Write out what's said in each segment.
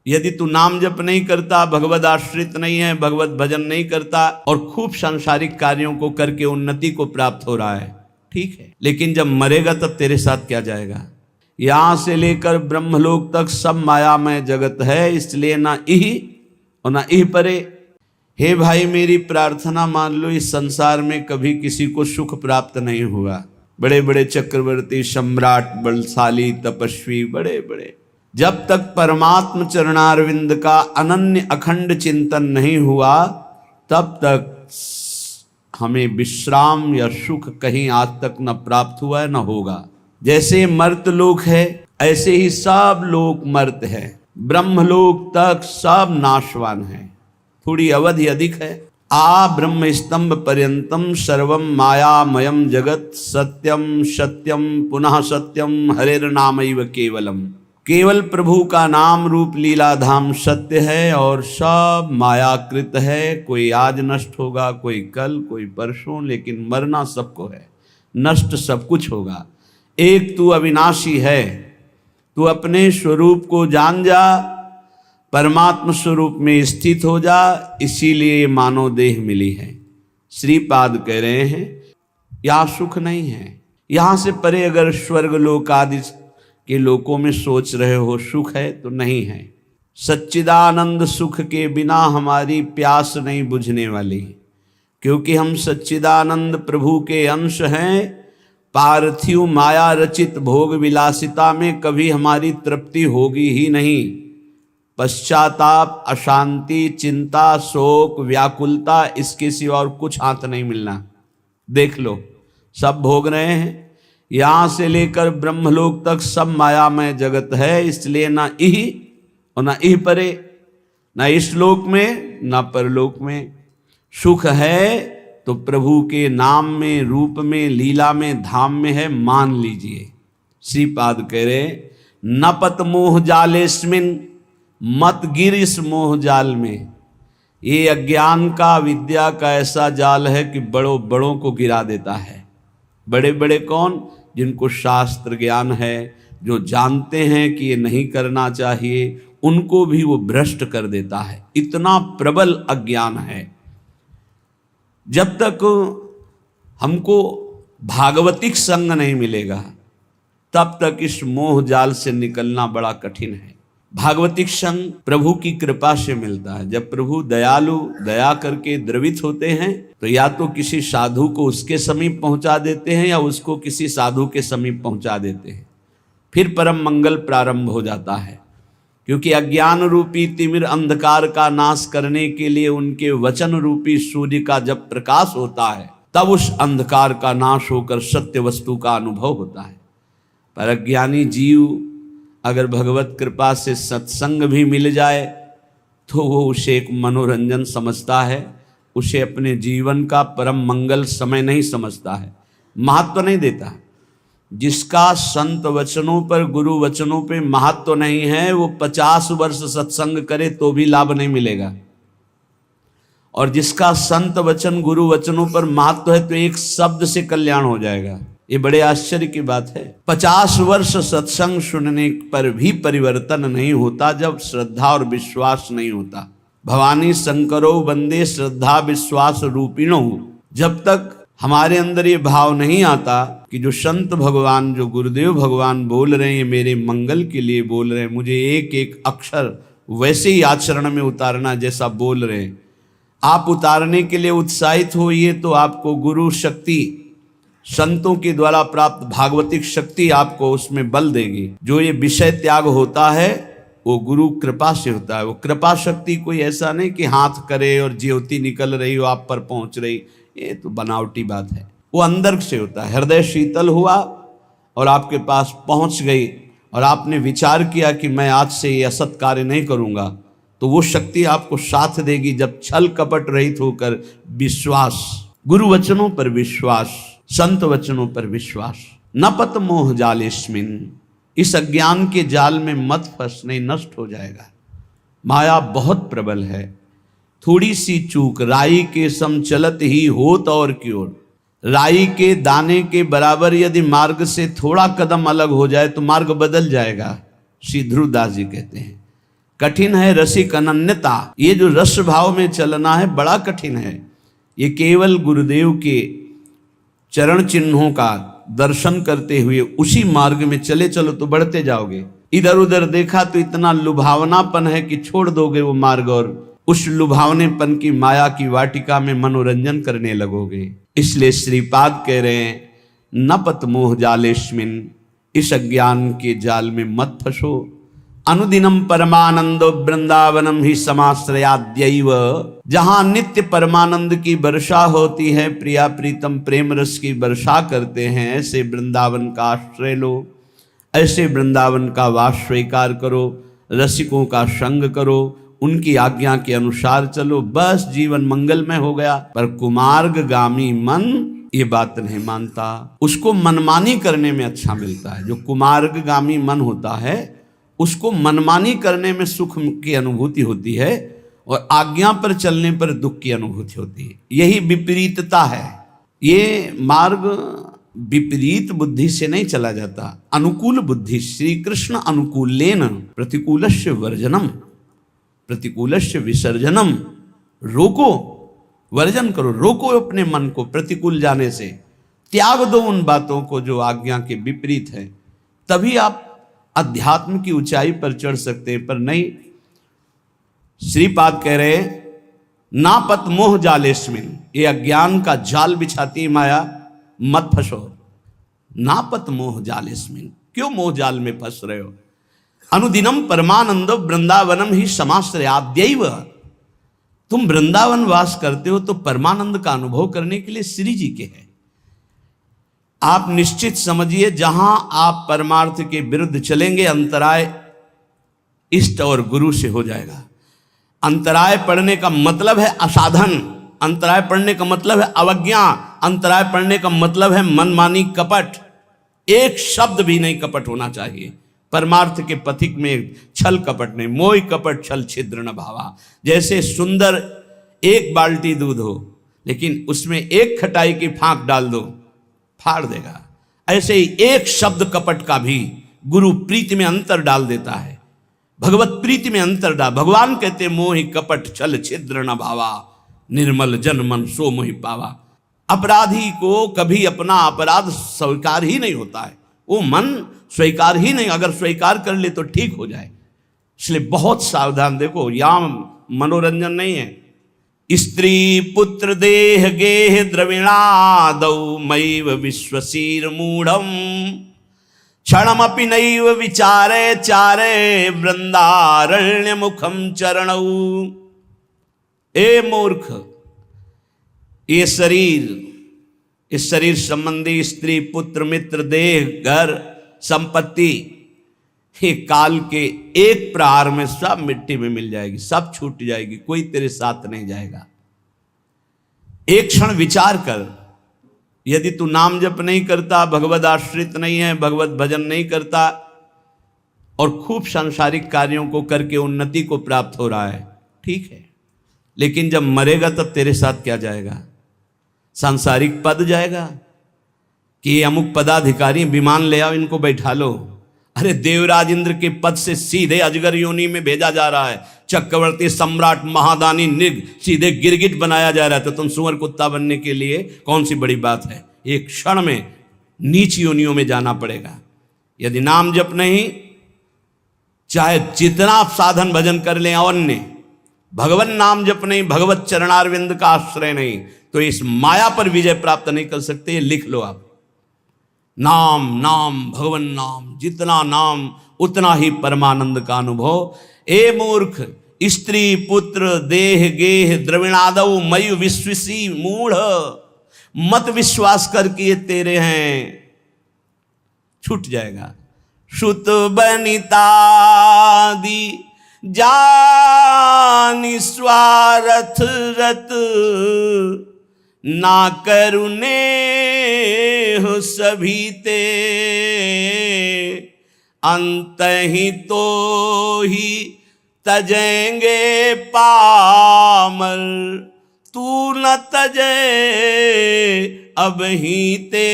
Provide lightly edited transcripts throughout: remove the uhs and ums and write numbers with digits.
यदि तू नाम जप नहीं करता, भगवद आश्रित नहीं है, भगवत भजन नहीं करता और खूब सांसारिक कार्यों को करके उन्नति को प्राप्त हो रहा है, ठीक है, लेकिन जब मरेगा तब तेरे साथ क्या जाएगा? यहां से लेकर ब्रह्मलोक तक सब मायामय जगत है, इसलिए ना इह और ना इह परे। हे भाई, मेरी प्रार्थना मान लो, इस संसार में कभी किसी को सुख प्राप्त नहीं हुआ। बड़े बड़े चक्रवर्ती, सम्राट, बलशाली, तपस्वी, बड़े बड़े, जब तक परमात्म चरणारविंद का अनन्य अखंड चिंतन नहीं हुआ तब तक हमें विश्राम या सुख कहीं आज तक न प्राप्त हुआ है न होगा। जैसे मर्त लोक है ऐसे ही सब लोक मर्त है, ब्रह्मलोक तक सब नाशवान है, थोड़ी अवधि अधिक है। ब्रह्म स्तंभ पर्यंतम सर्वम मायामयम जगत सत्यम सत्यम पुनः सत्यम हरेर्नामैव केवलम। केवल प्रभु का नाम रूप लीला धाम सत्य है और सब मायाकृत है। कोई आज नष्ट होगा, कोई कल, कोई परसों, लेकिन मरना सबको है, नष्ट सब कुछ होगा। एक तू अविनाशी है, तू अपने स्वरूप को जान जा, परमात्म स्वरूप में स्थित हो जा, इसीलिए मानव देह मिली है। श्रीपाद कह रहे हैं यहाँ सुख नहीं है। यहाँ से परे अगर स्वर्ग लोक आदि के लोकों में सोच रहे हो सुख है तो नहीं है। सच्चिदानंद सुख के बिना हमारी प्यास नहीं बुझने वाली, क्योंकि हम सच्चिदानंद प्रभु के अंश हैं। पार्थिव माया रचित भोग विलासिता में कभी हमारी तृप्ति होगी ही नहीं। पश्चाताप, अशांति, चिंता, शोक, व्याकुलता, इसके सिवा और कुछ हाथ नहीं मिलना। देख लो, सब भोग रहे हैं। यहां से लेकर ब्रह्मलोक तक सब मायामय जगत है, इसलिए ना इह और ना इह परे, ना इस लोक में ना परलोक में। सुख है तो प्रभु के नाम में, रूप में, लीला में, धाम में है, मान लीजिए। श्रीपाद कह रहे न पत मोह जालेस्मिन, मत गिर इस मोह जाल में। ये अज्ञान का, विद्या का ऐसा जाल है कि बड़ों बड़ों को गिरा देता है। बड़े बड़े कौन? जिनको शास्त्र ज्ञान है, जो जानते हैं कि ये नहीं करना चाहिए, उनको भी वो भ्रष्ट कर देता है। इतना प्रबल अज्ञान है। जब तक हमको भागवतिक संग नहीं मिलेगा तब तक इस मोह जाल से निकलना बड़ा कठिन है। भागवतिक संग प्रभु की कृपा से मिलता है। जब प्रभु दयालु, दया करके द्रवित होते हैं तो या तो किसी साधु को उसके समीप पहुंचा देते हैं या उसको किसी साधु के समीप पहुंचा देते हैं, फिर परम मंगल प्रारंभ हो जाता है। क्योंकि अज्ञान रूपी तिमिर अंधकार का नाश करने के लिए उनके वचन रूपी सूर्य का जब प्रकाश होता है तब उस अंधकार का नाश होकर सत्य वस्तु का अनुभव होता है। पर अज्ञानी जीव अगर भगवत कृपा से सत्संग भी मिल जाए तो वो उसे एक मनोरंजन समझता है, उसे अपने जीवन का परम मंगल समय नहीं समझता है, महत्व नहीं देता। जिसका संत वचनों पर, गुरु वचनों पे महत्व नहीं है, वो 50 वर्ष सत्संग करे तो भी लाभ नहीं मिलेगा। और जिसका संत वचन, गुरु वचनों पर महत्व है तो एक शब्द से कल्याण हो जाएगा। ये बड़े आश्चर्य की बात है। 50 वर्ष सत्संग सुनने पर भी परिवर्तन नहीं होता जब श्रद्धा और विश्वास नहीं होता। भवानी शंकरो वंदे श्रद्धा विश्वास रूपिणो। जब तक हमारे अंदर ये भाव नहीं आता कि जो संत भगवान, जो गुरुदेव भगवान बोल रहे हैं, मेरे मंगल के लिए बोल रहे हैं, मुझे एक एक अक्षर वैसे ही आचरण में उतारना जैसा बोल रहे हैं, आप उतारने के लिए उत्साहित होइए तो आपको गुरु शक्ति, संतों के द्वारा प्राप्त भागवतिक शक्ति आपको उसमें बल देगी। जो ये विषय त्याग होता है वो गुरु कृपा से होता है। वो कृपा शक्ति कोई ऐसा नहीं कि हाथ करे और ज्योति निकल रही हो आप पर पहुंच रही, ये तो बनावटी बात है। वो अंदर से होता है। हृदय शीतल हुआ और आपके पास पहुंच गई और आपने विचार किया कि मैं आज से ये असत कार्य नहीं करूंगा, तो वो शक्ति आपको साथ देगी। जब छल कपट रहित होकर विश्वास, गुरु वचनों पर विश्वास, संत वचनों पर विश्वास। न पत मोह जालेस्मिन, इस अज्ञान के जाल में मत फंसने, नष्ट हो जाएगा। माया बहुत प्रबल है। थोड़ी सी चूक राई के सम चलत ही होत और की ओर। राई के दाने के बराबर यदि मार्ग से थोड़ा कदम अलग हो जाए तो मार्ग बदल जाएगा। श्री ध्रुवदास जी कहते हैं कठिन है रसिक अनन्यता। ये जो रस भाव में चलना है बड़ा कठिन है। ये केवल गुरुदेव के चरण चिन्हों का दर्शन करते हुए उसी मार्ग में चले चलो तो बढ़ते जाओगे। इधर उधर देखा तो इतना लुभावनापन है कि छोड़ दोगे वो मार्ग और उस लुभावनेपन की माया की वाटिका में मनोरंजन करने लगोगे। इसलिए श्रीपाद कह रहे हैं न पत मोह जालेस्मिन, इस अज्ञान के जाल में मत फंसो। अनुदिनम परमानंदो वृंदावनम ही समाश्रयाद्यैव, जहां नित्य परमानंद की वर्षा होती है, प्रिया प्रीतम प्रेम रस की वर्षा करते हैं, ऐसे वृंदावन का आश्रय लो, ऐसे वृंदावन का वास स्वीकार करो, रसिकों का संग करो, उनकी आज्ञा के अनुसार चलो, बस जीवन मंगलमय हो गया। पर कुमार्गगामी मन ये बात नहीं मानता, उसको मनमानी करने में अच्छा मिलता है। जो कुमार्गगामी मन होता है उसको मनमानी करने में सुख की अनुभूति होती है और आज्ञा पर चलने पर दुख की अनुभूति होती है। यही विपरीतता है। ये मार्ग विपरीत बुद्धि से नहीं चला जाता, अनुकूल बुद्धि। श्री कृष्ण अनुकूलेन प्रतिकूलस्य वर्जनम, प्रतिकूलस्य विसर्जनम। रोको, वर्जन करो, रोको अपने मन को प्रतिकूल जाने से, त्याग दो उन बातों को जो आज्ञा के विपरीत है, तभी आप अध्यात्म की ऊंचाई पर चढ़ सकते हैं। पर नहीं, श्रीपाद कह रहे नापत मोह जालेस्मिन, ये अज्ञान का जाल बिछाती है माया, मत फंसो। नापत मोह जालेस्मिन, क्यों मोह जाल में फंस रहे हो। अनुदिनम परमानंदो वृंदावनम ही समाश्रयाद्यैव, तुम वृंदावन वास करते हो तो परमानंद का अनुभव करने के लिए श्री जी के हैं। आप निश्चित समझिए जहां आप परमार्थ के विरुद्ध चलेंगे अंतराय इष्ट और गुरु से हो जाएगा। अंतराय पड़ने का मतलब है असाधन, अंतराय पड़ने का मतलब है अवज्ञा, अंतराय पड़ने का मतलब है मनमानी कपट। एक शब्द भी नहीं कपट होना चाहिए। परमार्थ के पथिक में छल कपट नहीं, मोह कपट छल छिद्र न भावा। जैसे सुंदर एक बाल्टी दूध हो लेकिन उसमें एक खटाई की फांक डाल दो, फाड़ देगा, ऐसे ही एक शब्द कपट का भी गुरु प्रीति में अंतर डाल देता है, भगवत प्रीति में अंतर डाल। भगवान कहते मोहि कपट छल छिद्र न भावा, निर्मल जन मन सो मोहि पावा। अपराधी को कभी अपना अपराध स्वीकार ही नहीं होता है, वो मन स्वीकार ही नहीं, अगर स्वीकार कर ले तो ठीक हो जाए। इसलिए बहुत सावधान। देखो यहाँ मनोरंजन नहीं है। स्त्री पुत्र देह गेह द्रविणादौ मैव विश्वसीर मूढ़म, क्षणमपि नैव विचारे चारे वृंदारण्य मुखम चरणौ। ए मूर्ख, ये शरीर, इस शरीर संबंधी स्त्री पुत्र मित्र देह घर संपत्ति, ये काल के एक प्रहार में सब मिट्टी में मिल जाएगी, सब छूट जाएगी, कोई तेरे साथ नहीं जाएगा। एक क्षण विचार कर, यदि तू नाम जप नहीं करता, भगवद आश्रित नहीं है, भगवत भजन नहीं करता और खूब सांसारिक कार्यों को करके उन्नति को प्राप्त हो रहा है, ठीक है, लेकिन जब मरेगा तब तेरे साथ क्या जाएगा? सांसारिक पद जाएगा कि अमुक पदाधिकारी विमान ले आओ, इनको बैठा लो। अरे देवराज इंद्र के पद से सीधे अजगर योनि में भेजा जा रहा है, चक्रवर्ती सम्राट महादानी निग सीधे गिरगिट बनाया जा रहा है, तो तुम सुअर कुत्ता बनने के लिए कौन सी बड़ी बात है? एक क्षण में नीच योनियों में जाना पड़ेगा। यदि नाम जप नहीं, चाहे जितना आप साधन भजन कर लें, अन्य भगवान नाम जप नहीं, भगवत चरणारविंद का आश्रय नहीं, तो इस माया पर विजय प्राप्त नहीं कर सकते। ये लिख लो आप। नाम नाम भगवन नाम, जितना नाम उतना ही परमानंद का अनुभव। ए मूर्ख, स्त्री पुत्र देह गेह द्रविणादौ मयि विश्वसी मूढ़, मत विश्वास कर कि ये तेरे हैं, छूट जाएगा। श्रुत बनितादि जानि स्वार्थ रत, ना करुणे हो सभी ते, अंत ही तो ही तजेंगे पामर, तू न तजे अब ही ते,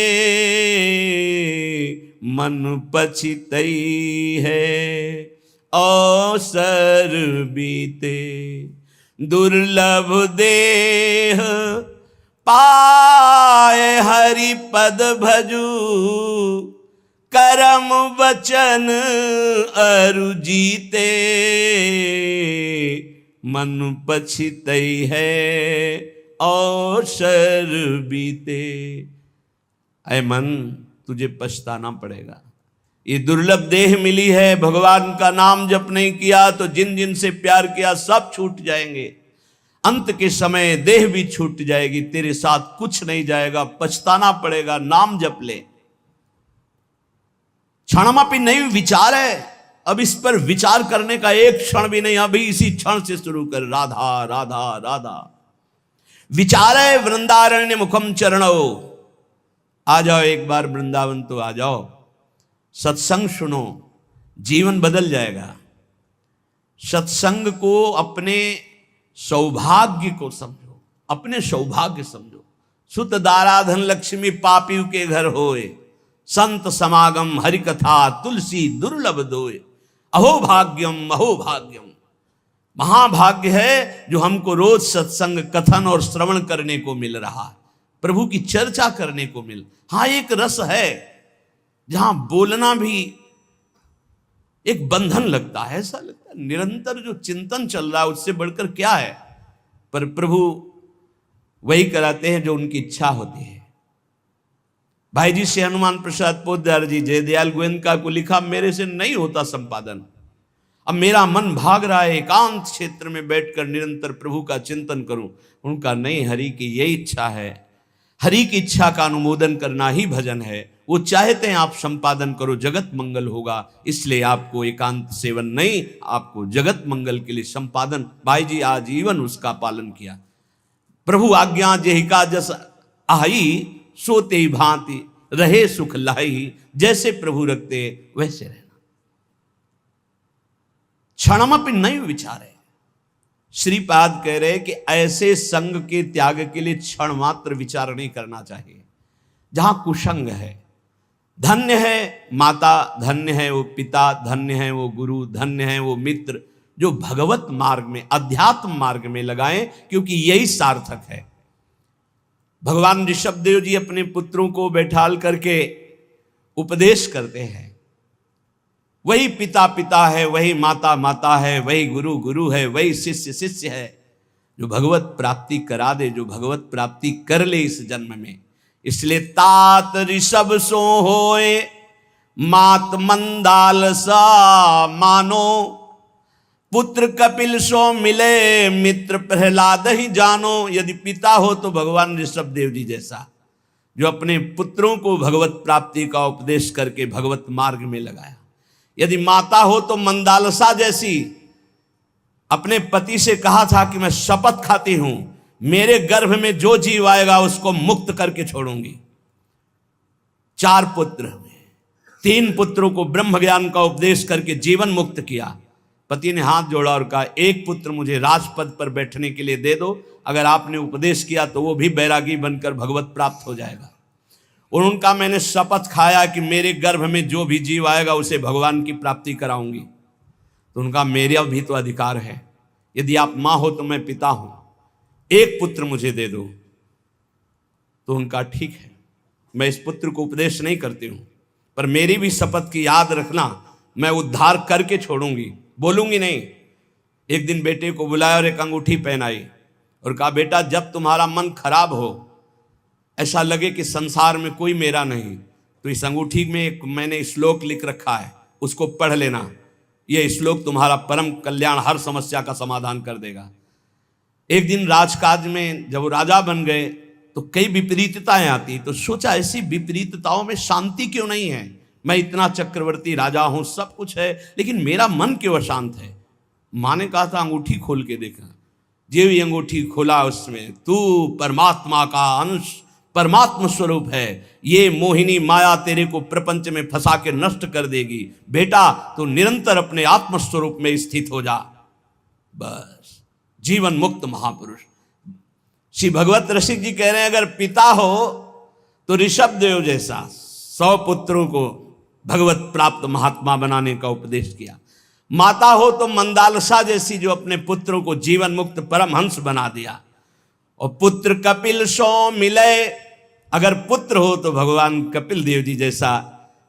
मन पछितई है अवसर बीते, दुर्लभ देह पाए हरि पद भजू, करम वचन अरु जीते, मन पछितई है अवसर बीते। ऐ मन, तुझे पछताना पड़ेगा। ये दुर्लभ देह मिली है, भगवान का नाम जप नहीं किया तो जिन जिन से प्यार किया सब छूट जाएंगे। अंत के समय देह भी छूट जाएगी, तेरे साथ कुछ नहीं जाएगा, पछताना पड़ेगा। नाम जप ले। क्षणमापि नहीं विचार है, अब इस पर विचार करने का एक क्षण भी नहीं, अभी इसी क्षण से शुरू कर। राधा राधा राधा विचार है। वृंदारण्य मुखम चरणो, आ जाओ एक बार वृंदावन तो आ जाओ, सत्संग सुनो, जीवन बदल जाएगा। सत्संग को अपने सौभाग्य को समझो, अपने सौभाग्य समझो। सुत दाराधन लक्ष्मी पापी के घर होए, संत समागम हरि कथा तुलसी दुर्लभ दोए। अहो भाग्यम अहो भाग्यम, महाभाग्य है जो हमको रोज सत्संग कथन और श्रवण करने को मिल रहा है, प्रभु की चर्चा करने को मिल। हाँ, एक रस है जहां बोलना भी एक बंधन लगता है, ऐसा लगता है निरंतर जो चिंतन चल रहा है उससे बढ़कर क्या है। पर प्रभु वही कराते हैं जो उनकी इच्छा होती है। भाई जी से हनुमान प्रसाद पोद्दार जी जयदयाल गोयनका को लिखा, मेरे से नहीं होता संपादन, अब मेरा मन भाग रहा है एकांत क्षेत्र में बैठकर निरंतर प्रभु का चिंतन करूं। उनका नहीं, हरि की यही इच्छा है, हरि की इच्छा का अनुमोदन करना ही भजन है। वो चाहते हैं आप संपादन करो, जगत मंगल होगा, इसलिए आपको एकांत सेवन नहीं, आपको जगत मंगल के लिए संपादन। भाई जी आजीवन उसका पालन किया। प्रभु आज्ञा जेहिका जस आई, सोते ही भांति रहे सुख लाही, जैसे प्रभु रखते वैसे रहना। क्षणमपि नहीं विचारे। श्रीपाद कह रहे कि ऐसे संग के त्याग के लिए क्षण मात्र विचार नहीं करना चाहिए। जहां कुसंग है, धन्य है माता, धन्य है वो पिता, धन्य है वो गुरु, धन्य है वो मित्र जो भगवत मार्ग में, अध्यात्म मार्ग में लगाएं, क्योंकि यही सार्थक है। भगवान ऋषभदेव जी अपने पुत्रों को बैठाल करके उपदेश करते हैं। वही पिता पिता है, वही माता माता है, वही गुरु गुरु है, वही शिष्य शिष्य है, जो भगवत प्राप्ति करा दे, जो भगवत प्राप्ति कर ले इस जन्म में। इसलिए तात ऋषभ सो होए, मात मंदाल सा मानो, पुत्र कपिल सो मिले, मित्र प्रहलाद ही जानो। यदि पिता हो तो भगवान ऋषभदेव जी जैसा, जो अपने पुत्रों को भगवत प्राप्ति का उपदेश करके भगवत मार्ग में लगाया। यदि माता हो तो मंदालसा जैसी, अपने पति से कहा था कि मैं शपथ खाती हूं, मेरे गर्भ में जो जीव आएगा उसको मुक्त करके छोड़ूंगी। 4 पुत्र हुए, 3 पुत्रों को ब्रह्म ज्ञान का उपदेश करके जीवन मुक्त किया। पति ने हाथ जोड़ा और कहा, एक पुत्र मुझे राजपद पर बैठने के लिए दे दो, अगर आपने उपदेश किया तो वो भी बैरागी बनकर भगवत प्राप्त हो जाएगा। और उनका मैंने शपथ खाया कि मेरे गर्भ में जो भी जीव आएगा उसे भगवान की प्राप्ति कराऊंगी। तो उनका मेरा भी तो अधिकार है, यदि आप माँ हो तो मैं पिता हूं, एक पुत्र मुझे दे दो। तो उनका ठीक है, मैं इस पुत्र को उपदेश नहीं करती हूं, पर मेरी भी शपथ की याद रखना, मैं उद्धार करके छोड़ूंगी, बोलूंगी नहीं। एक दिन बेटे को बुलाया और एक अंगूठी पहनाई और कहा, बेटा जब तुम्हारा मन खराब हो, ऐसा लगे कि संसार में कोई मेरा नहीं, तो इस अंगूठी में एक मैंने श्लोक लिख रखा है, उसको पढ़ लेना। यह श्लोक तुम्हारा परम कल्याण, हर समस्या का समाधान कर देगा। एक दिन राजकाज में जब वो राजा बन गए तो कई विपरीतताएं आती, तो सोचा ऐसी विपरीतताओं में शांति क्यों नहीं है। मैं इतना चक्रवर्ती राजा हूं, सब कुछ है, लेकिन मेरा मन क्यों अशांत है। माँ ने कहा था अंगूठी खोल के देखा। जो भी अंगूठी खोला उसमें तू परमात्मा का अंश, परमात्मा स्वरूप है, ये मोहिनी माया तेरे को प्रपंच में फंसा के नष्ट कर देगी। बेटा तो निरंतर अपने आत्म स्वरूप में स्थित हो जा, बस जीवन मुक्त महापुरुष। श्री भगवत रसिक जी कह रहे हैं, अगर पिता हो तो ऋषभदेव जैसा 100 पुत्रों को भगवत प्राप्त महात्मा बनाने का उपदेश किया। माता हो तो मंदालसा जैसी, जो अपने पुत्रों को जीवन मुक्त परमहंस बना दिया। और पुत्र कपिल सो मिले, अगर पुत्र हो तो भगवान कपिल देव जी जैसा,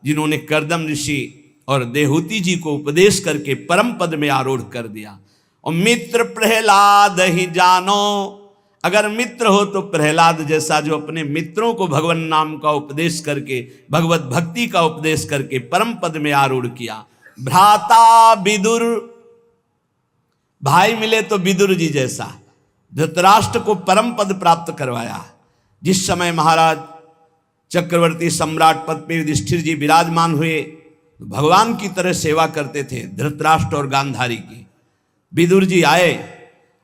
जिन्होंने कर्दम ऋषि और देहूति जी को उपदेश करके परम पद में आरूढ़ कर दिया। और मित्र प्रहलाद ही जानो, अगर मित्र हो तो प्रहलाद जैसा, जो अपने मित्रों को भगवान नाम का उपदेश करके, भगवत भक्ति का उपदेश करके परम पद में आरूढ़ किया। भ्राता विदुर, भाई मिले तो विदुर जी जैसा, धृतराष्ट्र को परम पद प्राप्त करवाया। जिस समय महाराज चक्रवर्ती सम्राट पद पे युधिष्ठिर जी विराजमान हुए, भगवान की तरह सेवा करते थे धृतराष्ट्र और गांधारी की। विदुर जी आए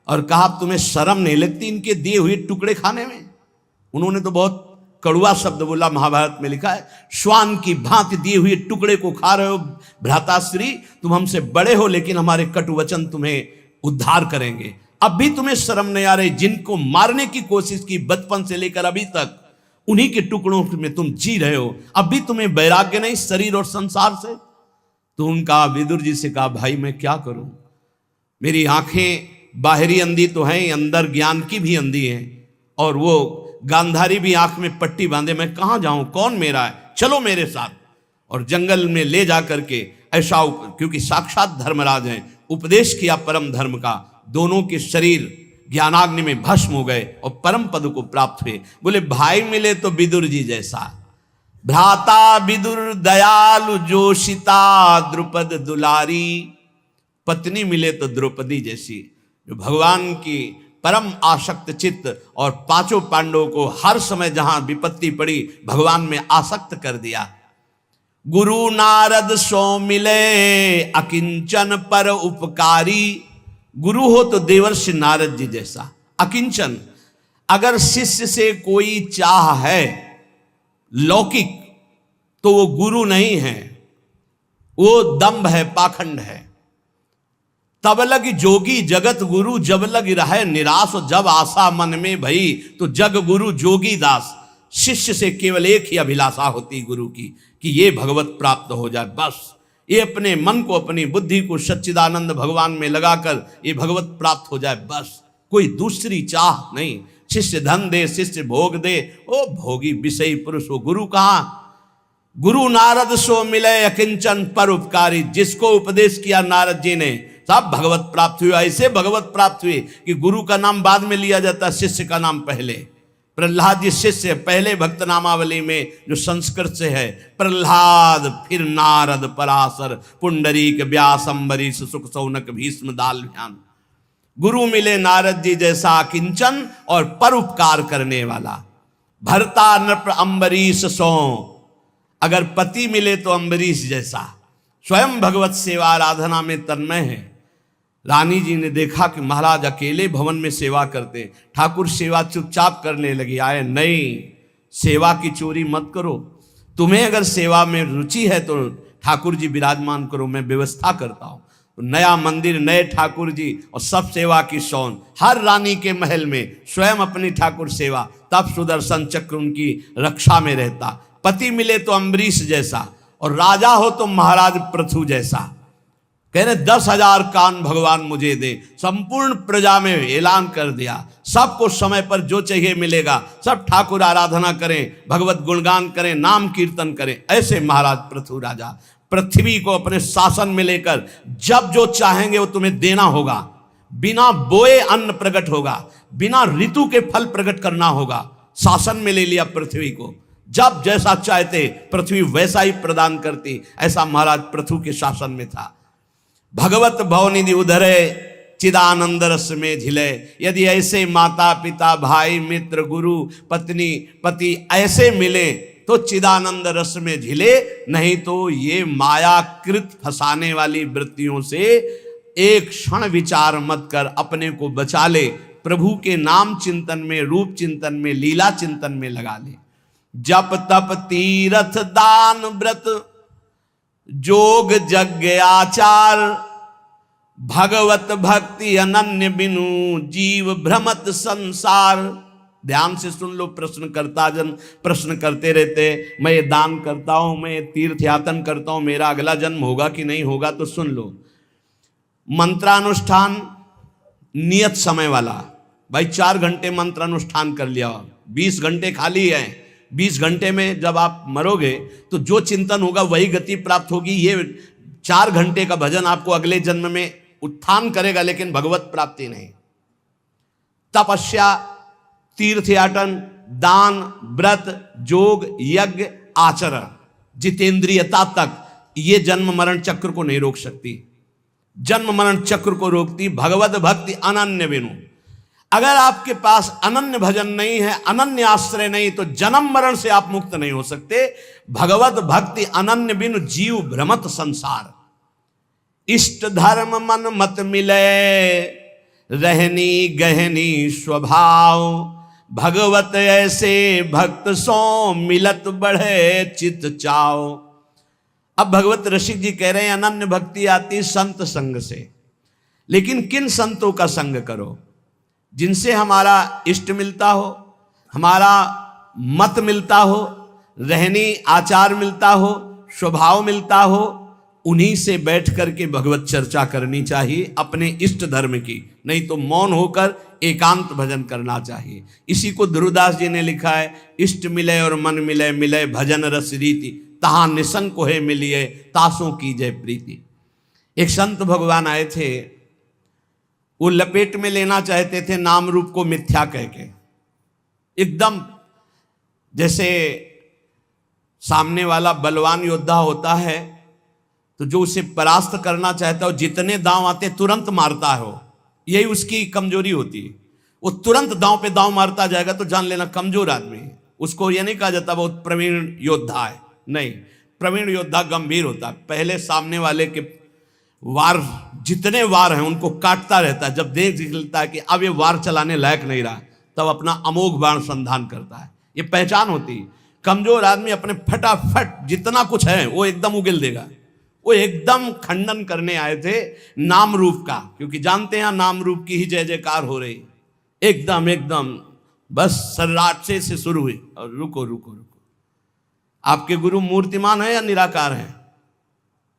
और कहा, तुम्हें शर्म नहीं लगती इनके दिए हुए टुकड़े खाने में? उन्होंने तो बहुत कड़ुआ शब्द बोला, महाभारत में लिखा है, श्वान की भांति दिए हुए टुकड़े को खा रहे हो भ्राताश्री, तुम हमसे बड़े हो लेकिन हमारे कटु वचन तुम्हें उद्धार करेंगे। अब भी तुम्हें शर्म नहीं आ रही? जिनको मारने की कोशिश की बचपन से लेकर अभी तक, उन्हीं के टुकड़ों में तुम जी रहे हो, अब भी तुम्हें वैराग्य नहीं शरीर और संसार से? तो उनका विदुर जी से कहा, भाई मैं क्या करूं, मेरी आंखें बाहरी अंधी तो हैं, अंदर ज्ञान की भी अंधी हैं, और वो गांधारी भी आंख में पट्टी बांधे, मैं कहाँ जाऊं, कौन मेरा है, चलो मेरे साथ। और जंगल में ले जा करके ऐसा, क्योंकि साक्षात धर्मराज हैं, उपदेश किया परम धर्म का। दोनों के शरीर ज्ञानाग्नि में भस्म हो गए और परम पद को प्राप्त हुए। बोले भाई मिले तो विदुर जी जैसा, भ्राता विदुर दयालु जोशिता द्रुपद दुलारी, पत्नी मिले तो द्रौपदी जैसी, जो भगवान की परम आसक्त चित्त, और पांचों पांडवों को हर समय जहां विपत्ति पड़ी भगवान में आसक्त कर दिया। गुरु नारद सो मिले अकिंचन पर उपकारी, गुरु हो तो देवर्षि नारद जी जैसा, अकिंचन, अगर शिष्य से कोई चाह है लौकिक तो वो गुरु नहीं है, वो दंभ है, पाखंड है। तब लग जोगी जगत गुरु, जब लग रहे निराश, और जब आशा मन में भई तो जग गुरु जोगी दास। शिष्य से केवल एक ही अभिलाषा होती गुरु की, कि ये भगवत प्राप्त हो जाए, बस ये अपने मन को, अपनी बुद्धि को सच्चिदानंद भगवान में लगाकर ये भगवत प्राप्त हो जाए, बस कोई दूसरी चाह नहीं। शिष्य धन दे, शिष्य भोग दे, ओ भोगी विषयी पुरुष हो गुरु कहाँ? गुरु नारद सो मिले अकिंचन पर उपकारी, जिसको उपदेश किया नारद जी ने सब भगवत प्राप्त हुआ। ऐसे भगवत प्राप्त हुए कि गुरु का नाम बाद में लिया जाता, शिष्य का नाम पहले। प्रहलाद जी शिष्य, पहले भक्त नामावली में जो संस्कृत से है, प्रहलाद, फिर नारद, पराशर, पुंडरीक, व्यास, अम्बरीश, सुख, सौनक, भीष्म, दाल्भ्यान। गुरु मिले नारद जी जैसा किंचन और परोपकार करने वाला। भरता नृप अम्बरीश सो, अगर पति मिले तो अम्बरीश जैसा, स्वयं भगवत सेवा आराधना में तन्मय है। रानी जी ने देखा कि महाराज अकेले भवन में सेवा करते, ठाकुर सेवा चुपचाप करने लगी। आए, नहीं, सेवा की चोरी मत करो, तुम्हें अगर सेवा में रुचि है तो ठाकुर जी विराजमान करो, मैं व्यवस्था करता हूँ। तो नया मंदिर, नए ठाकुर जी और सब सेवा की शौन, हर रानी के महल में स्वयं अपनी ठाकुर सेवा, तब सुदर्शन चक्र उनकी रक्षा में रहता। पति मिले तो अम्बरीश जैसा, और राजा हो तो महाराज पृथु जैसा। कह रहे 10,000 कान भगवान मुझे दे, संपूर्ण प्रजा में ऐलान कर दिया, सबको समय पर जो चाहिए मिलेगा, सब ठाकुर आराधना करें, भगवत गुणगान करें, नाम कीर्तन करें। ऐसे महाराज पृथु राजा पृथ्वी को अपने शासन में लेकर जब जो चाहेंगे वो तुम्हें देना होगा, बिना बोए अन्न प्रकट होगा, बिना ऋतु के फल प्रकट करना होगा। शासन में ले लिया पृथ्वी को, जब जैसा चाहते पृथ्वी वैसा ही प्रदान करती। ऐसा महाराज पृथु के शासन में था। भगवत भवनिधि उधरे चिदानंद रस में झिले, यदि ऐसे माता पिता भाई मित्र गुरु पत्नी पति ऐसे मिले तो चिदानंद रस में झिले, नहीं तो ये मायाकृत फंसाने वाली वृत्तियों से एक क्षण विचार मत कर अपने को बचा ले। प्रभु के नाम चिंतन में, रूप चिंतन में, लीला चिंतन में लगा ले। जप तप तीर्थ दान व्रत जोग यज्ञ आचार, भगवत भक्ति अनन्य बिनु जीव भ्रमत संसार। ध्यान से सुन लो, प्रश्नकर्ता जन प्रश्न करते रहते, मैं ये दान करता हूं, मैं ये तीर्थ यातन करता हूं, मेरा अगला जन्म होगा कि नहीं होगा? तो सुन लो, मंत्रानुष्ठान नियत समय वाला, भाई 4 घंटे मंत्रानुष्ठान कर लिया, 20 घंटे खाली है, 20 घंटे में जब आप मरोगे तो जो चिंतन होगा वही गति प्राप्त होगी। ये 4 घंटे का भजन आपको अगले जन्म में उत्थान करेगा, लेकिन भगवत प्राप्ति नहीं। तपस्या, तीर्थयाटन, दान, व्रत, जोग, यज्ञ, आचरण, जितेंद्रियता तक ये जन्म मरण चक्र को नहीं रोक सकती। जन्म मरण चक्र को रोकती भगवत भक्ति अनन्य बिनु। अगर आपके पास अनन्य भजन नहीं है, अनन्य आश्रय नहीं, तो जन्म मरण से आप मुक्त नहीं हो सकते। भगवत भक्ति अनन्य बिनु जीव भ्रमत संसार। इष्ट धर्म मन मत मिले, रहनी गहनी स्वभाव, भगवत ऐसे भक्त सो मिलत बढ़े चित चाओ। अब भगवत रसिक जी कह रहे हैं अनन्य भक्ति आती संत संग से, लेकिन किन संतों का संग करो? जिनसे हमारा इष्ट मिलता हो, हमारा मत मिलता हो, रहनी आचार मिलता हो, स्वभाव मिलता हो, उन्हीं से बैठ करके भगवत चर्चा करनी चाहिए अपने इष्ट धर्म की। नहीं तो मौन होकर एकांत भजन करना चाहिए। इसी को ध्रुवदास जी ने लिखा है, इष्ट मिले और मन मिले, मिले भजन रस रीति, तहां निसंक है मिलिए, तासों की जय प्रीति। एक संत भगवान आए थे, वो लपेट में लेना चाहते थे नाम रूप को मिथ्या कह के। एकदम जैसे सामने वाला बलवान योद्धा होता है तो जो उसे परास्त करना चाहता है, जितने दांव आते तुरंत मारता है, यही उसकी कमजोरी होती है। वो तुरंत दांव पे दांव मारता जाएगा तो जान लेना कमजोर आदमी है। उसको ये नहीं कहा जाता बहुत प्रवीण योद्धा है, नहीं, प्रवीण योद्धा गंभीर होता है। पहले सामने वाले के वार, जितने वार हैं उनको काटता रहता है। जब देख लेता है कि अब ये वार चलाने लायक नहीं रहा, तब अपना अमोघ बाण संधान करता है। ये पहचान होती है। कमजोर आदमी अपने फटाफट जितना कुछ है वो एकदम उगल देगा। वो एकदम खंडन करने आए थे नाम रूप का, क्योंकि जानते हैं नाम रूप की ही जय जयकार हो रही। एकदम एकदम बस सर्राटे से शुरू हुई और रुको रुको रुको। आपके गुरु मूर्तिमान है या निराकार है?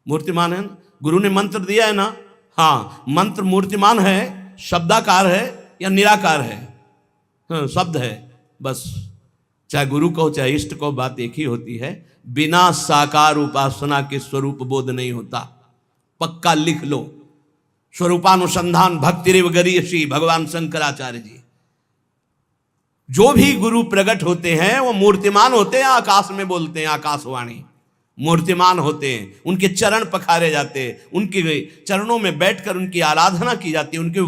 मूर्तिमान है ना? गुरु ने मंत्र दिया है ना? हाँ, मंत्र मूर्तिमान है, शब्दाकार है या निराकार है? हाँ, शब्द है बस। चाहे गुरु कहो चाहे इष्ट कहो, बात एक ही होती है। बिना साकार उपासना के स्वरूप बोध नहीं होता। पक्का लिख लो। स्वरूपानुसंधान भक्ति रेव गरीयसी, भगवान शंकराचार्य जी। जो भी गुरु प्रकट होते हैं वो मूर्तिमान होते हैं, आकाश में बोलते हैं, आकाशवाणी मूर्तिमान होते हैं। उनके चरण पखारे जाते हैं, उनके चरणों में बैठकर उनकी आराधना की जाती है। उनके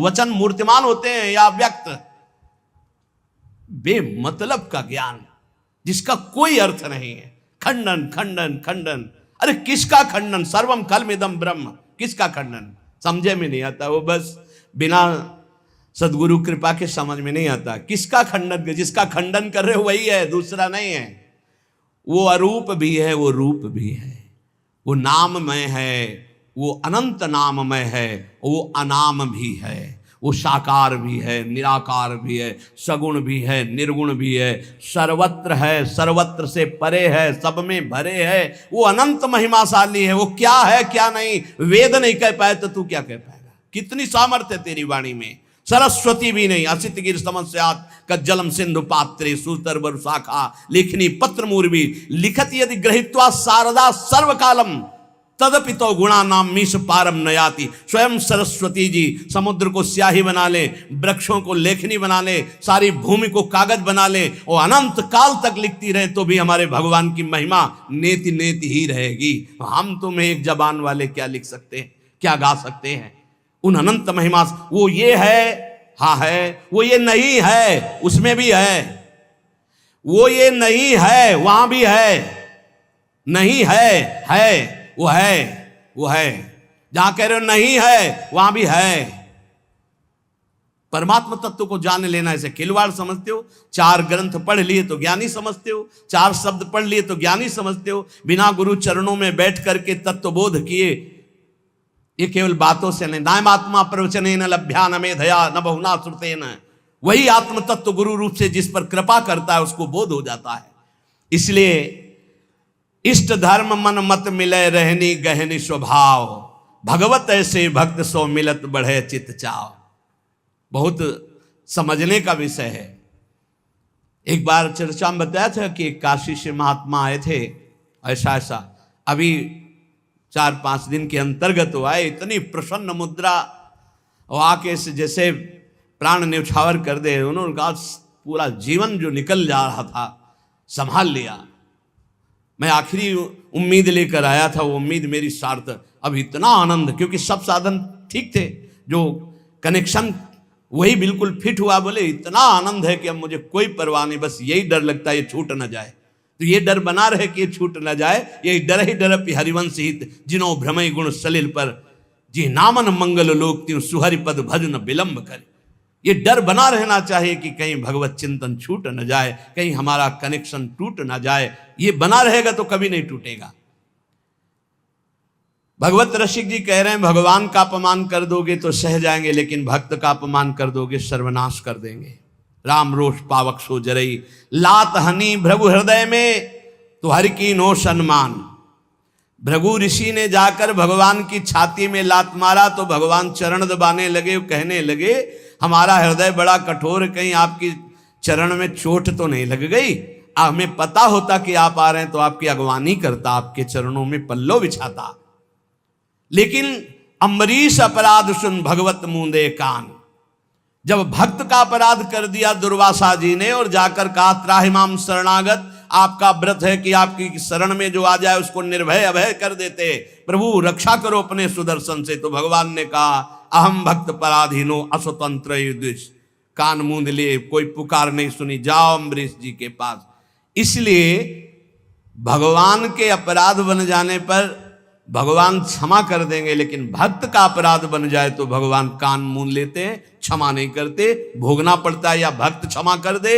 वचन मूर्तिमान होते हैं या व्यक्त। बेमतलब का ज्ञान जिसका कोई अर्थ नहीं है। खंडन खंडन खंडन। अरे किसका खंडन? सर्वम कलमिदम ब्रह्म। किसका खंडन? समझे में नहीं आता। वो बस बिना सदगुरु कृपा के समझ में नहीं आता। किसका खंडन? जिसका खंडन कर रहे हो वही है, दूसरा नहीं है। वो अरूप भी है, वो रूप भी है, वो नाममय है, वो अनंत नाममय है, वो अनाम भी है, वो साकार भी है, निराकार भी है, सगुण भी है, निर्गुण भी है, सर्वत्र है, सर्वत्र से परे है, सब में भरे है। वो अनंत महिमाशाली है। वो क्या है क्या नहीं वेद नहीं कह पाए तो तू क्या कह पाएगा? कितनी सामर्थ्य तेरी वाणी में। सरस्वती भी नहीं, असित गिर समस्यात कज्जलम सिंधु पात्रे सुतर बर शाखा लेखनी पत्र मूर्वी लिखत यदि ग्रहित्वा शारदा सर्वकालम तदपि तो गुणा नाम मीश पारम नयाति। स्वयं सरस्वती जी समुद्र को स्याही बना ले, वृक्षों को लेखनी बना ले, सारी भूमि को कागज बना ले और अनंत काल तक लिखती रहे तो भी हमारे भगवान की महिमा नेति नेति ही रहेगी। हम तुम्हें एक जबान वाले क्या लिख सकते हैं, क्या गा सकते हैं उन अनंत महिमा? वो ये है, हाँ है, वो ये नहीं है, उसमें भी है। वो ये नहीं है, वहां भी है। नहीं है, वो है, वो है। जहां कह रहे हो नहीं है वहां भी है। परमात्मा तत्व को जान लेना ऐसे खिलवाड़ समझते हो? 4 ग्रंथ पढ़ लिए तो ज्ञानी समझते हो, 4 शब्द पढ़ लिए तो ज्ञानी समझते हो। बिना गुरु चरणों में बैठ करके तत्वबोध किए, ये केवल बातों से नहीं। नायम आत्मा प्रवचने न लभ्या न मेधया न बहुना श्रुतेन। वही आत्म तत्व गुरु रूप से जिस पर कृपा करता है उसको बोध हो जाता है। इसलिए इष्ट धर्म मन मत मिले, रहनी गहनी स्वभाव, भगवत ऐसे भक्त सो मिलत बढ़े चित चाव। बहुत समझने का विषय है। एक बार चर्चा में बताया था कि काशी से महात्मा आए थे, ऐसा ऐसा अभी 4-5 दिन के अंतर्गत वो आए, इतनी प्रसन्न मुद्रा और आके से जैसे प्राण न्यौछावर कर दे। उन्होंने कहा पूरा जीवन जो निकल जा रहा था संभाल लिया। मैं आखिरी उम्मीद लेकर आया था, वो उम्मीद मेरी सार्थक। अब इतना आनंद, क्योंकि सब साधन ठीक थे, जो कनेक्शन वही बिल्कुल फिट हुआ। बोले इतना आनंद है कि अब मुझे कोई परवाह नहीं, बस यही डर लगता है ये छूट न जाए। तो ये डर बना रहे कि ये छूट न जाए। ये डर ही डर हरिवंश हित जिनो भ्रमय गुण सलिल पर, जी नामन मंगल लोक त्यों सुहरि पद भजन विलंब करे। ये डर बना रहना चाहिए कि कहीं भगवत चिंतन छूट न जाए, कहीं हमारा कनेक्शन टूट न जाए। ये बना रहेगा तो कभी नहीं टूटेगा। भगवत रसिक जी कह रहे हैं भगवान का अपमान कर दोगे तो सह जाएंगे, लेकिन भक्त का अपमान कर दोगे सर्वनाश कर देंगे। राम रोष पावक सो जरई, लात हनी भृगु हृदय में तो हर की नो सम्मान। भृगु ऋषि ने जाकर भगवान की छाती में लात मारा तो भगवान चरण दबाने लगे, कहने लगे हमारा हृदय बड़ा कठोर है, कहीं आपकी चरण में चोट तो नहीं लग गई। हमें पता होता कि आप आ रहे हैं तो आपकी अगवानी करता, आपके चरणों में पल्लो बिछाता। लेकिन अम्बरीश अपराध सुन भगवत मूंदे कान। जब भक्त का अपराध कर दिया दुर्वासा जी ने और जाकर कहा त्राहिमाम शरणागत, आपका व्रत है कि आपकी शरण में जो आ जाए उसको निर्भय अभय कर देते, प्रभु रक्षा करो अपने सुदर्शन से। तो भगवान ने कहा अहम भक्त पराधीनो अस्वतंत्र युधिष्ठ। कान मूंद लिए, कोई पुकार नहीं सुनी, जाओ अम्बरीश जी के पास। इसलिए भगवान के अपराध बन जाने पर भगवान क्षमा कर देंगे, लेकिन भक्त का अपराध बन जाए तो भगवान कान मूंद लेते हैं, क्षमा नहीं करते। भोगना पड़ता है, या भक्त क्षमा कर दे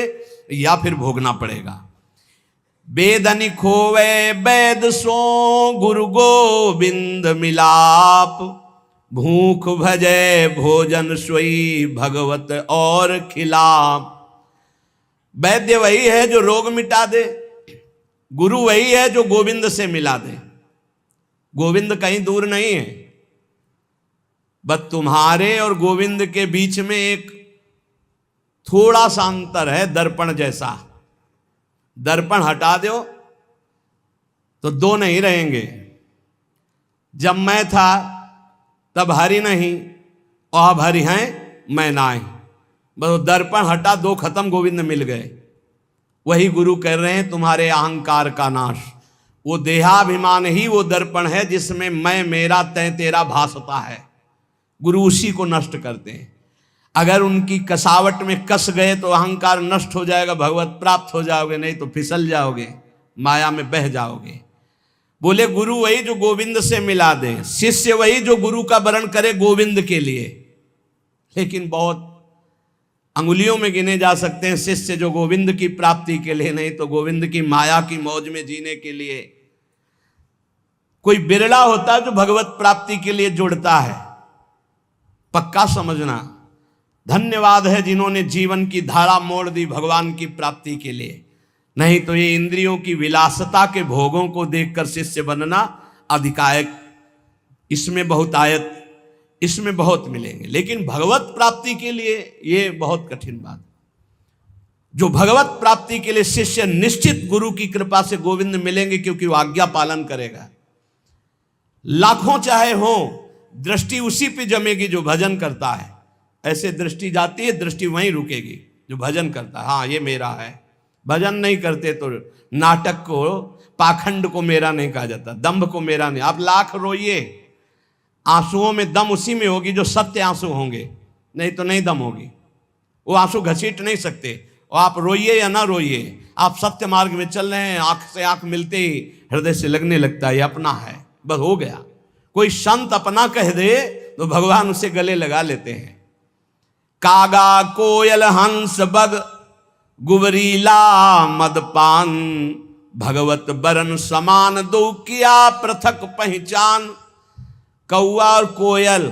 या फिर भोगना पड़ेगा। बेदनि खोवे बैद सो गुरु गोविंद मिलाप, भूख भजे भोजन सोई भगवत और खिलाप। वैद्य वही है जो रोग मिटा दे, गुरु वही है जो गोविंद से मिला दे। गोविंद कहीं दूर नहीं है, बस तुम्हारे और गोविंद के बीच में एक थोड़ा सा अंतर है, दर्पण जैसा। दर्पण हटा दो तो दो नहीं रहेंगे। जब मैं था तब हरि नहीं, और अब हरि हैं मैं नहीं। बस दर्पण हटा, दो खत्म, गोविंद मिल गए। वही गुरु कह रहे हैं तुम्हारे अहंकार का नाश। वो देहाभिमान ही वो दर्पण है जिसमें मैं मेरा तय तेरा भासता है। गुरु उसी को नष्ट करते हैं। अगर उनकी कसावट में कस गए तो अहंकार नष्ट हो जाएगा, भगवत प्राप्त हो जाओगे, नहीं तो फिसल जाओगे, माया में बह जाओगे। बोले गुरु वही जो गोविंद से मिला दे, शिष्य वही जो गुरु का वरण करे गोविंद के लिए। लेकिन बहुत अंगुलियों में गिने जा सकते हैं शिष्य जो गोविंद की प्राप्ति के लिए, नहीं तो गोविंद की माया की मौज में जीने के लिए। कोई बिरला होता है जो भगवत प्राप्ति के लिए जुड़ता है। पक्का समझना, धन्यवाद है जिन्होंने जीवन की धारा मोड़ दी भगवान की प्राप्ति के लिए। नहीं तो ये इंद्रियों की विलासता के भोगों को देखकर शिष्य बनना अधिकायक, इसमें बहुत आयत, इसमें बहुत मिलेंगे। लेकिन भगवत प्राप्ति के लिए ये बहुत कठिन बात। जो भगवत प्राप्ति के लिए शिष्य निश्चित गुरु की कृपा से गोविंद मिलेंगे, क्योंकि वो आज्ञा पालन करेगा। लाखों चाहे हो, दृष्टि उसी पे जमेगी जो भजन करता है। ऐसे दृष्टि जाती है, दृष्टि वहीं रुकेगी जो भजन करता है। हाँ ये मेरा है। भजन नहीं करते तो नाटक को, पाखंड को मेरा नहीं कहा जाता, दंभ को मेरा नहीं। आप लाख रोइए, आंसुओं में दम उसी में होगी जो सत्य आंसू होंगे, नहीं तो नहीं दम होगी। वो आंसू घसीट नहीं सकते। और आप रोइए या ना रोइए, आप सत्य मार्ग में चल रहे हैं, आंख से आंख मिलते ही हृदय से लगने लगता है ये अपना है, बस हो गया। कोई संत अपना कह दे तो भगवान उसे गले लगा लेते हैं। कागा कोयल हंस बग गुबरीला मदपान, भगवत बरन समान दो किया पृथक पहचान। कौआ और कोयल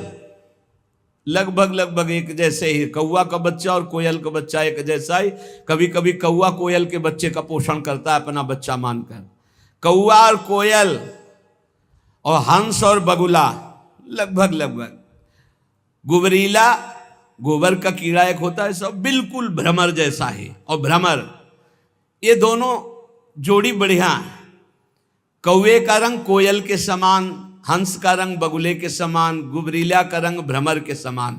लगभग एक जैसे ही, कौआ का बच्चा और कोयल का बच्चा एक जैसा ही। कभी कभी कौआ कोयल के बच्चे का पोषण करता है अपना बच्चा मानकर। कौआ और कोयल और हंस और बगुला लगभग लगभग। गुबरीला, गोबर का कीड़ा एक होता है, सब बिल्कुल भ्रमर जैसा ही। और भ्रमर, ये दोनों जोड़ी बढ़िया है। कौवे का रंग कोयल के समान, हंस का रंग बगुले के समान, गुबरीला का रंग भ्रमर के समान।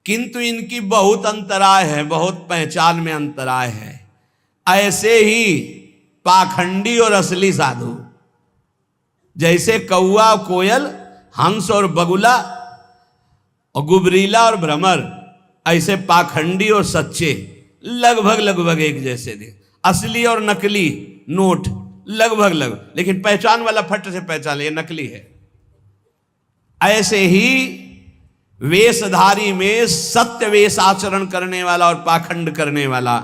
किंतु इनकी बहुत अंतराय है, बहुत पहचान में अंतराय है। ऐसे ही पाखंडी और असली साधु, जैसे कौवा और कोयल, हंस और बगुला, और गुबरीला और भ्रमर, ऐसे पाखंडी और सच्चे लगभग लगभग एक जैसे थे। असली और नकली नोट लगभग लगभग, लेकिन पहचान वाला फट से पहचान, ये नकली है। ऐसे ही वेशधारी में सत्य वेश आचरण करने वाला और पाखंड करने वाला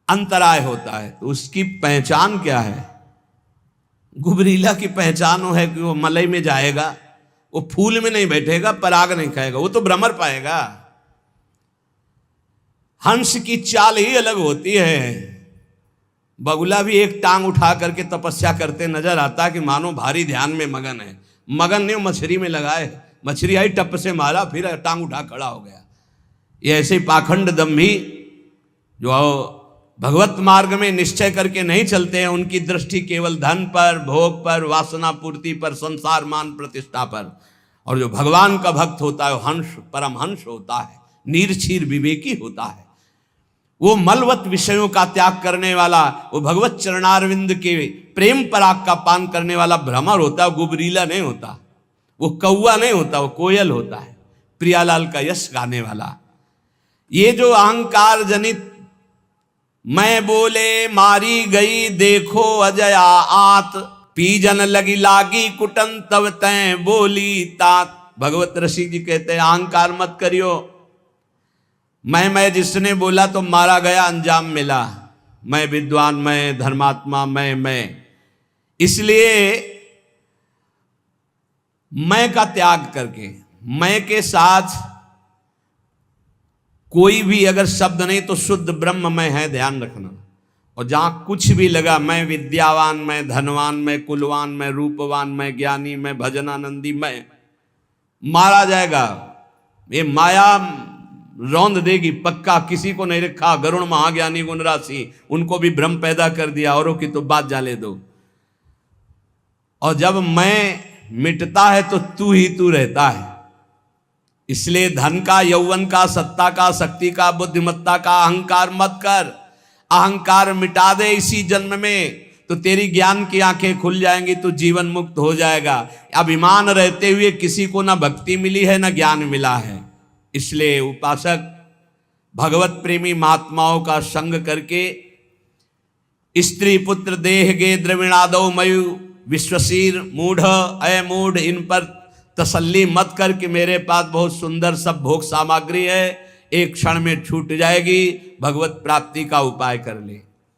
अंतराय होता है। तो उसकी पहचान क्या है? गुबरीला की पहचान वो है कि वो मलई में जाएगा, वो फूल में नहीं बैठेगा, पराग नहीं खाएगा, वो तो भ्रमर पाएगा। हंस की चाल ही अलग होती है। बगुला भी एक टांग उठा करके तपस्या करते नजर आता है कि मानो भारी ध्यान में मगन है। मगन नहीं, मछली में लगाए, मछली आई टप से मारा, फिर टांग उठा खड़ा हो गया। ये ऐसे पाखंड दम्भी जो भगवत मार्ग में निश्चय करके नहीं चलते हैं, उनकी दृष्टि केवल धन पर, भोग पर, वासना पूर्ति पर, संसार मान प्रतिष्ठा पर। और जो भगवान का भक्त होता है वो हंस, परमहंस होता है, नीरछीर विवेकी होता है। वो मलवत विषयों का त्याग करने वाला, वो भगवत चरणारविंद के प्रेम पराग का पान करने वाला भ्रमर होता है। गुबरीला नहीं होता, वो कौवा नहीं होता, वो कोयल होता है, प्रियालाल का यश गाने वाला। ये जो अहंकार जनित मैं बोले मारी गई देखो अजया आत, पीजन लगी लागी कुटन तब तय बोली तात। भगवत ऋषि जी कहते हैं अहंकार मत करियो। मैं जिसने बोला तो मारा गया, अंजाम मिला। मैं विद्वान, मैं धर्मात्मा, मैं। इसलिए मैं का त्याग करके, मैं के साथ कोई भी अगर शब्द नहीं तो शुद्ध ब्रह्म में है, ध्यान रखना। और जहां कुछ भी लगा, मैं विद्यावान, मैं धनवान, मैं कुलवान, मैं रूपवान, मैं ज्ञानी, मैं भजनानंदी, मैं, मारा जाएगा। ये माया रौंद देगी पक्का। किसी को नहीं रखा, गरुण महाज्ञानी गुण राशि, उनको भी भ्रम पैदा कर दिया, औरों की तो बात जाले दो। और जब मैं मिटता है तो तू ही तू रहता है। इसलिए धन का, यौवन का, सत्ता का, शक्ति का, बुद्धिमत्ता का अहंकार मत कर। अहंकार मिटा दे इसी जन्म में तो तेरी ज्ञान की आंखें खुल जाएंगी, तो जीवन मुक्त हो जाएगा। अभिमान रहते हुए किसी को ना भक्ति मिली है ना ज्ञान मिला है। इसलिए उपासक भगवत प्रेमी महात्माओं का संग करके स्त्री पुत्र देह गे द्रविणादो मयु विश्वशीर मूढ़ अय मूढ़, इन पर तसल्ली मत कर कि मेरे पास बहुत सुंदर सब भोग सामग्री है, एक क्षण में छूट जाएगी। भगवत प्राप्ति का उपाय कर ले।